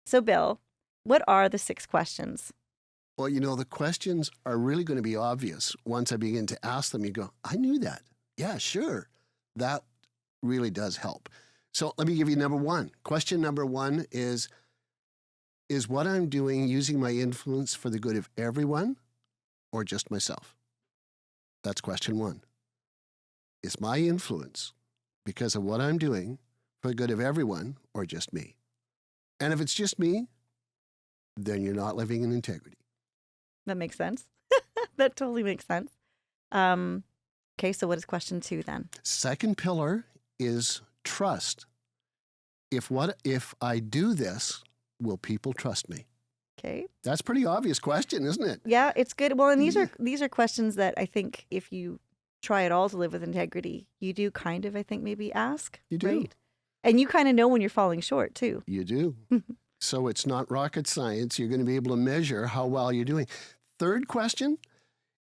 So, Bill, what are the 6 questions? Well, the questions are really going to be obvious once I begin to ask them. You go, I knew that. Yeah, sure. That really does help. So let me give you number 1. Question number 1 is what I'm doing using my influence for the good of everyone or just myself? That's question 1. Is my influence because of what I'm doing for the good of everyone or just me? And if it's just me, then you're not living in integrity. That makes sense. That totally makes sense. Okay, so what is question 2 then? Second pillar is trust. If I do this, will people trust me? Okay. That's a pretty obvious question, isn't it? Yeah, it's good. Well, and these are questions that I think if you try at all to live with integrity, you do kind of, I think, maybe ask. You do. Right? And you kind of know when you're falling short too. You do. So it's not rocket science. You're going to be able to measure how well you're doing. Third question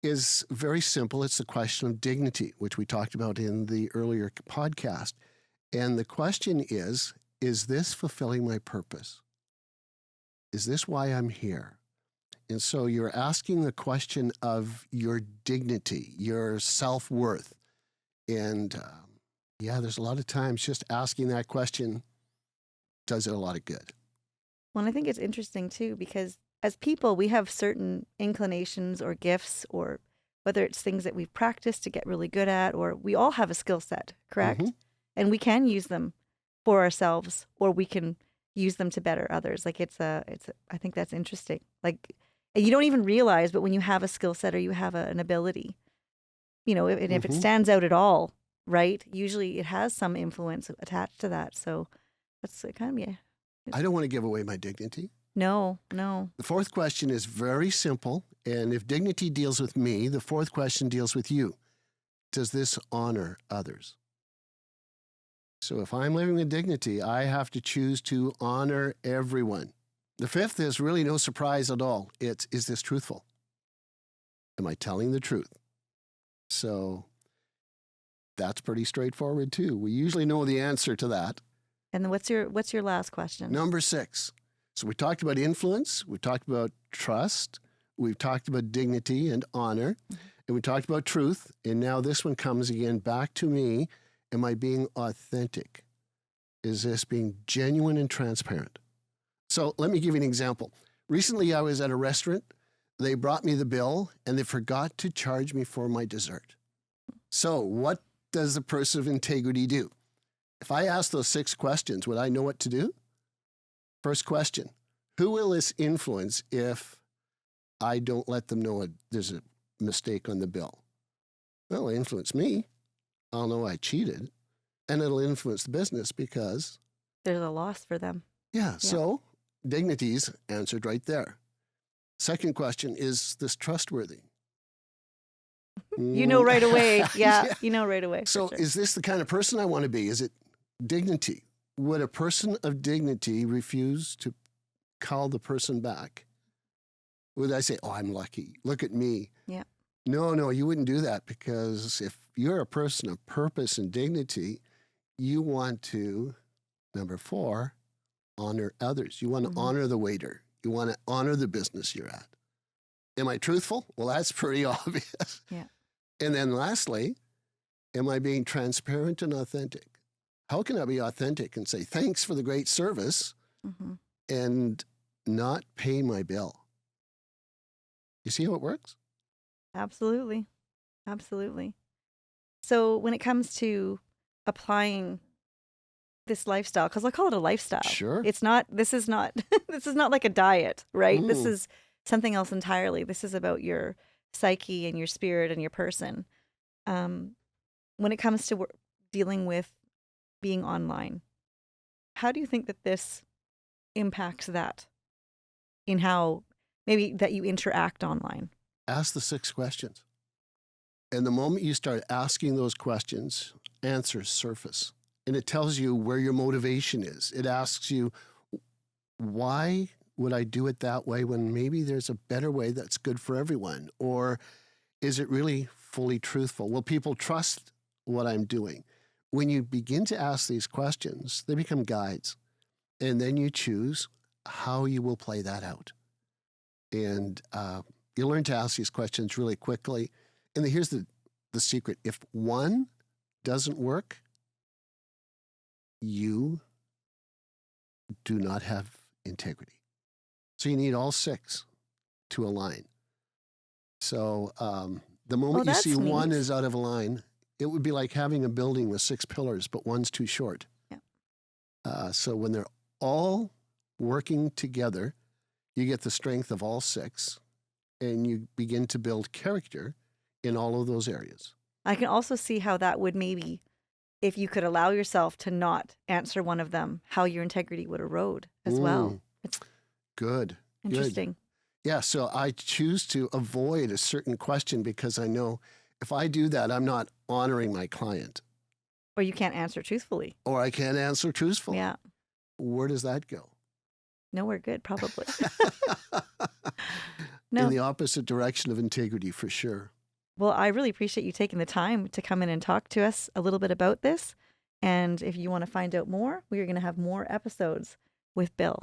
is very simple. It's the question of dignity, which we talked about in the earlier podcast. And the question is this fulfilling my purpose? Is this why I'm here? And so you're asking the question of your dignity, your self-worth. And there's a lot of times just asking that question does it a lot of good. Well, and I think it's interesting too, because as people, we have certain inclinations or gifts, or whether it's things that we've practiced to get really good at, or we all have a skill set, correct? Mm-hmm. And we can use them for ourselves, or we can use them to better others. Like I think that's interesting. Like, and you don't even realize, but when you have a skill set or you have an ability, and if it stands out at all, right? Usually it has some influence attached to that. So that's kind of, yeah. I don't want to give away my dignity. No. The fourth question is very simple. And if dignity deals with me, the fourth question deals with you. Does this honor others? So if I'm living with dignity, I have to choose to honor everyone. The fifth is really no surprise at all. Is this truthful? Am I telling the truth? So that's pretty straightforward too. We usually know the answer to that. And then what's your last question? Number 6. So we talked about influence, we talked about trust, we've talked about dignity and honor, and we talked about truth. And now this one comes again back to me. Am I being authentic? Is this being genuine and transparent? So let me give you an example. Recently, I was at a restaurant. They brought me the bill, and they forgot to charge me for my dessert. So what does the person of integrity do? If I ask those 6 questions, would I know what to do? First question, who will this influence if I don't let them know there's a mistake on the bill? Well, it'll influence me. I'll know I cheated. And it'll influence the business because there's a loss for them. Yeah. So dignity's answered right there. Second question, is this trustworthy? You know right away. Yeah. You know right away. So is this the kind of person I want to be? Is it dignity? Would a person of dignity refuse to call the person back? Would I say, oh, I'm lucky. Look at me. Yeah. No, you wouldn't do that, because if you're a person of purpose and dignity, you want to, number 4, honor others. You want to honor the waiter. You want to honor the business you're at. Am I truthful? Well, that's pretty obvious. Yeah. And then lastly, am I being transparent and authentic? How can I be authentic and say thanks for the great service and not pay my bill? You see how it works? Absolutely. So when it comes to applying this lifestyle, because I call it a lifestyle. Sure. This is not like a diet, right? This is something else entirely. This is about your psyche and your spirit and your person. When it comes to dealing with being online, how do you think that this impacts that in how maybe that you interact online? Ask the 6 questions. And the moment you start asking those questions, answers surface. And it tells you where your motivation is. It asks you, why would I do it that way when maybe there's a better way that's good for everyone? Or is it really fully truthful? Will people trust what I'm doing? When you begin to ask these questions, they become guides. And then you choose how you will play that out. And you learn to ask these questions really quickly. And here's the secret. If one doesn't work, you do not have integrity. So you need all 6 to align. So the moment you that's see one neat. is out of line, it would be like having a building with 6 pillars, but one's too short. Yeah. So when they're all working together, you get the strength of all 6, and you begin to build character in all of those areas. I can also see how that would maybe, if you could allow yourself to not answer one of them, how your integrity would erode as well. It's good. interesting. Yeah, so I choose to avoid a certain question because I know if I do that, I'm not honoring my client. Or you can't answer truthfully. Or I can't answer truthfully. Yeah. Where does that go? Nowhere good, probably. In the opposite direction of integrity, for sure. Well, I really appreciate you taking the time to come in and talk to us a little bit about this. And if you want to find out more, we are going to have more episodes with Bill.